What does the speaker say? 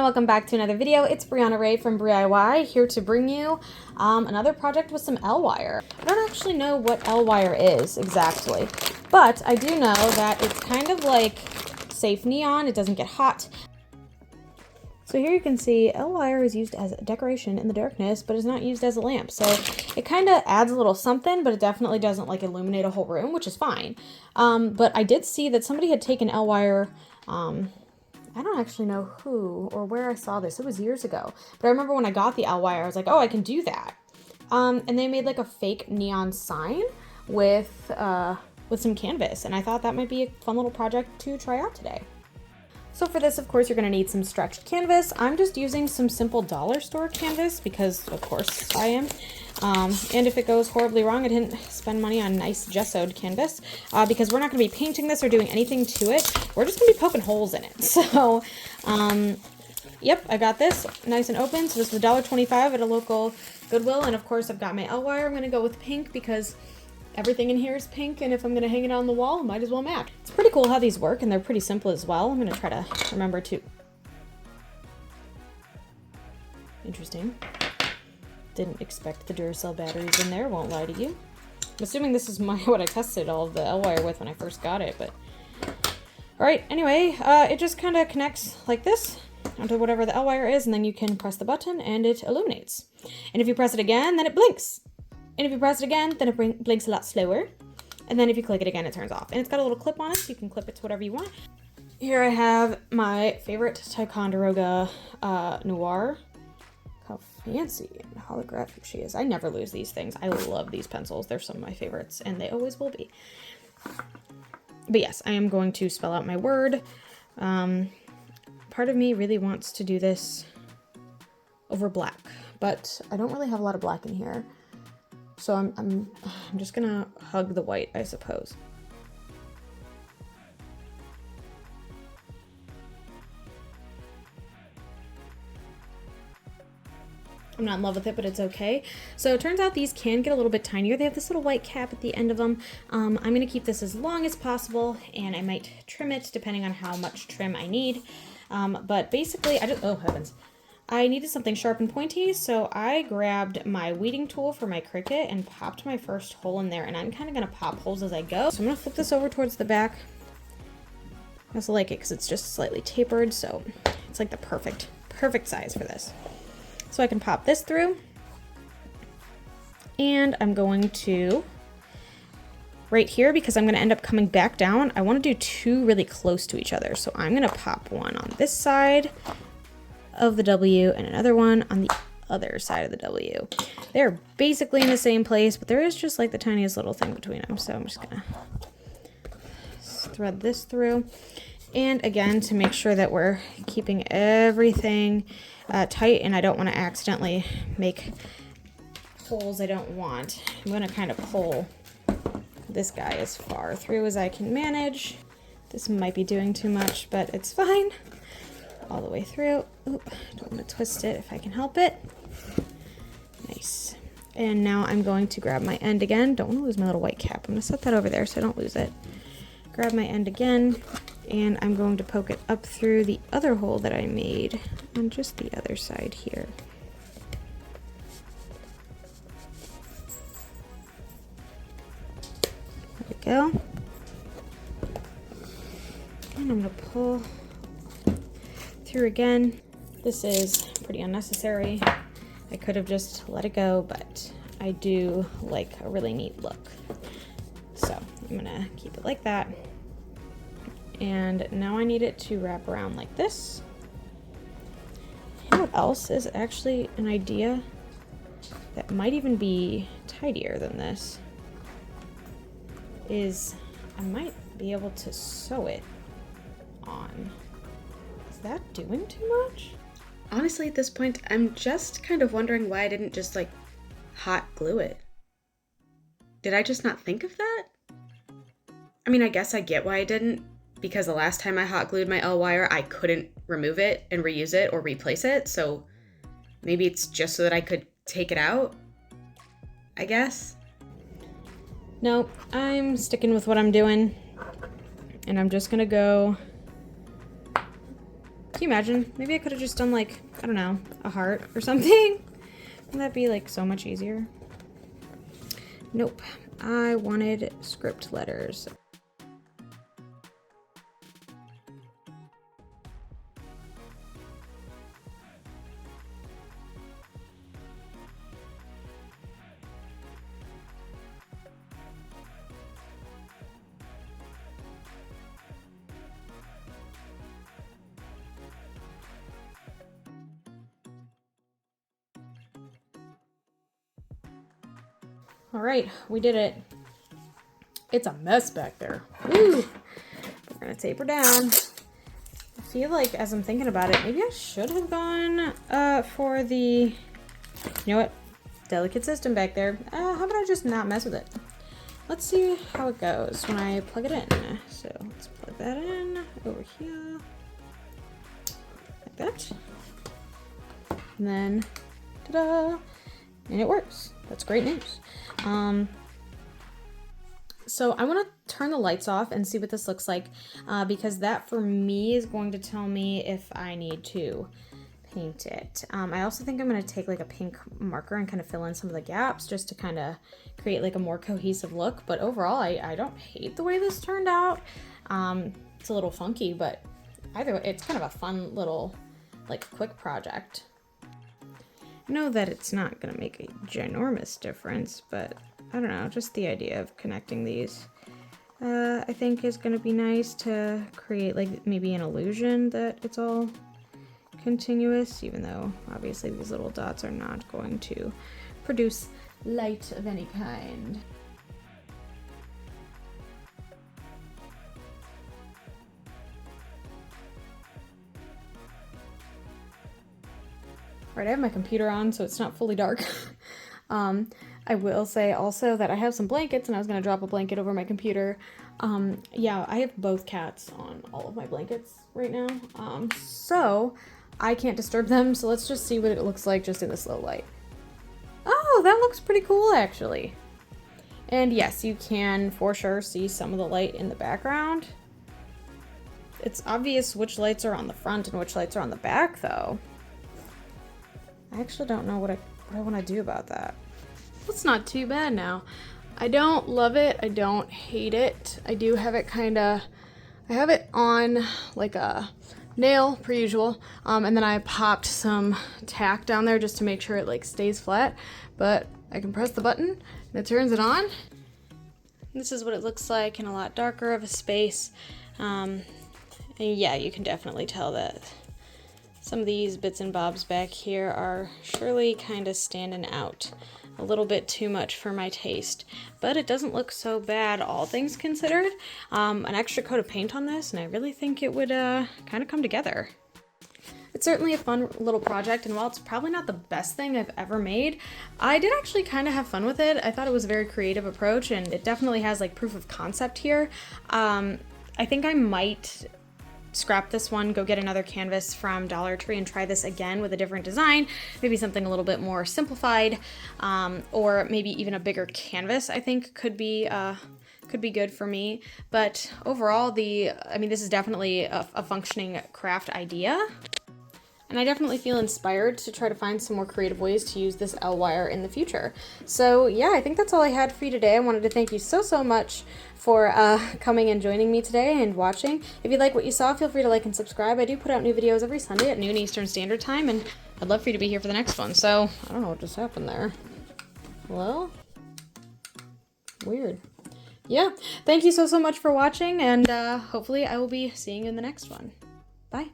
welcome back to another video. It's Brianna Ray from BriIY here to bring you another project with some L-wire. I don't actually know what L-wire is exactly, but I do know that it's kind of like safe neon. It doesn't get hot. So here you can see L-wire is used as a decoration in the darkness, but is not used as a lamp. So it kind of adds a little something, but it definitely doesn't like illuminate a whole room, which is fine. But I did see that somebody had taken L-wire, I don't actually know who or where I saw this. It was years ago. But I remember when I got the L-wire, I was like, oh, I can do that. And they made like a fake neon sign with some canvas. And I thought that might be a fun little project to try out today. So for this, of course, you're gonna need some stretched canvas. I'm just using some simple dollar store canvas because, of course, I am. And if it goes horribly wrong, I didn't spend money on nice gessoed canvas because we're not gonna be painting this or doing anything to it. We're just gonna be poking holes in it. So, yep, I got this nice and open. So this is $1.25 at a local Goodwill. And of course, I've got my L-wire. I'm gonna go with pink because everything in here is pink, and if I'm gonna hang it on the wall, it might as well match. It's pretty cool how these work, and they're pretty simple as well. I'm gonna try to remember to... Interesting. Didn't expect the Duracell batteries in there, won't lie to you. I'm assuming this is what I tested all of the L-wire with when I first got it, but... Alright, anyway, it just kind of connects like this onto whatever the L-wire is, and then you can press the button, and it illuminates. And if you press it again, then it blinks. And if you press it again, then it blinks a lot slower. And then if you click it again, it turns off. And it's got a little clip on it, so you can clip it to whatever you want. Here I have my favorite Ticonderoga Noir. How fancy and holographic she is. I never lose these things. I love these pencils. They're some of my favorites, and they always will be. But yes, I am going to spell out my word. Part of me really wants to do this over black, but I don't really have a lot of black in here. So I'm just gonna hug the white, I suppose. I'm not in love with it, but it's okay. So it turns out these can get a little bit tinier. They have this little white cap at the end of them. I'm gonna keep this as long as possible, and I might trim it depending on how much trim I need. But basically, oh heavens. I needed something sharp and pointy, so I grabbed my weeding tool for my Cricut and popped my first hole in there, and I'm kind of going to pop holes as I go. So I'm going to flip this over towards the back. I also like it because it's just slightly tapered, so it's like the perfect size for this. So I can pop this through, and I'm going to, right here, because I'm going to end up coming back down, I want to do two really close to each other. So I'm going to pop one on this side of the W and another one on the other side of the W. They're basically in the same place, but there is just like the tiniest little thing between them. So I'm just gonna thread this through. And again, to make sure that we're keeping everything tight and I don't want to accidentally make holes I don't want, I'm gonna kind of pull this guy as far through as I can manage. This might be doing too much, but it's fine. All the way through. Oop, don't want to twist it if I can help it. Nice. And now I'm going to grab my end again. Don't want to lose my little white cap. I'm going to set that over there so I don't lose it. Grab my end again, and I'm going to poke it up through the other hole that I made on just the other side here. There we go. And I'm going to pull through again. This is pretty unnecessary. I could have just let it go, but I do like a really neat look. So I'm gonna keep it like that. And now I need it to wrap around like this. You know what else is actually an idea that might even be tidier than this? Is I might be able to sew it on. Is that doing too much? Honestly, at this point, I'm just kind of wondering why I didn't just like hot glue it. Did I just not think of that? I mean, I guess I get why I didn't, because the last time I hot glued my L-wire, I couldn't remove it and reuse it or replace it. So maybe it's just so that I could take it out, I guess. Nope, I'm sticking with what I'm doing, and I'm just gonna go Can you imagine? Maybe I could have just done like, I don't know, a heart or something. Wouldn't that be like so much easier? Nope. I wanted script letters. All right, we did it. It's a mess back there. Woo! We're gonna taper down. I feel like as I'm thinking about it, maybe I should have gone for the, you know what, delicate system back there. How about I just not mess with it? Let's see how it goes when I plug it in. So let's plug that in over here, like that. And then, ta-da! And it works. That's great news. So I want to turn the lights off and see what this looks like, because that for me is going to tell me if I need to paint it. I also think I'm going to take like a pink marker and kind of fill in some of the gaps just to kind of create like a more cohesive look. But overall, I don't hate the way this turned out. It's a little funky, but either way, it's kind of a fun little like quick project. I know that it's not going to make a ginormous difference, but I don't know, just the idea of connecting these I think is going to be nice to create like maybe an illusion that it's all continuous, even though obviously these little dots are not going to produce light of any kind. Right, I have my computer on, so it's not fully dark. I will say also that I have some blankets, and I was going to drop a blanket over my computer. Yeah, I have both cats on all of my blankets right now, so I can't disturb them, so let's just see what it looks like just in this low light. Oh, that looks pretty cool, actually. And yes, you can for sure see some of the light in the background. It's obvious which lights are on the front and which lights are on the back, though. I actually don't know what I want to do about that. It's not too bad now. I don't love it. I don't hate it. I do have it I have it on like a nail per usual. And then I popped some tack down there just to make sure it like stays flat. But I can press the button and it turns it on. This is what it looks like in a lot darker of a space. And yeah, you can definitely tell that some of these bits and bobs back here are surely kind of standing out a little bit too much for my taste, but it doesn't look so bad, all things considered. An extra coat of paint on this, and I really think it would kind of come together. It's certainly a fun little project, and while it's probably not the best thing I've ever made, I did actually kind of have fun with it. I thought it was a very creative approach, and it definitely has like proof of concept here. I think I might scrap this one, go get another canvas from Dollar Tree and try this again with a different design, maybe something a little bit more simplified, or maybe even a bigger canvas. I think could be good for me. But overall, this is definitely a functioning craft idea. And I definitely feel inspired to try to find some more creative ways to use this L wire in the future. So yeah, I think that's all I had for you today. I wanted to thank you so much for coming and joining me today and watching. If you like what you saw, feel free to like and subscribe. I do put out new videos every Sunday at noon Eastern Standard Time, and I'd love for you to be here for the next one. So I don't know what just happened there. Hello? Weird. Yeah, thank you so much for watching, and hopefully I will be seeing you in the next one. Bye.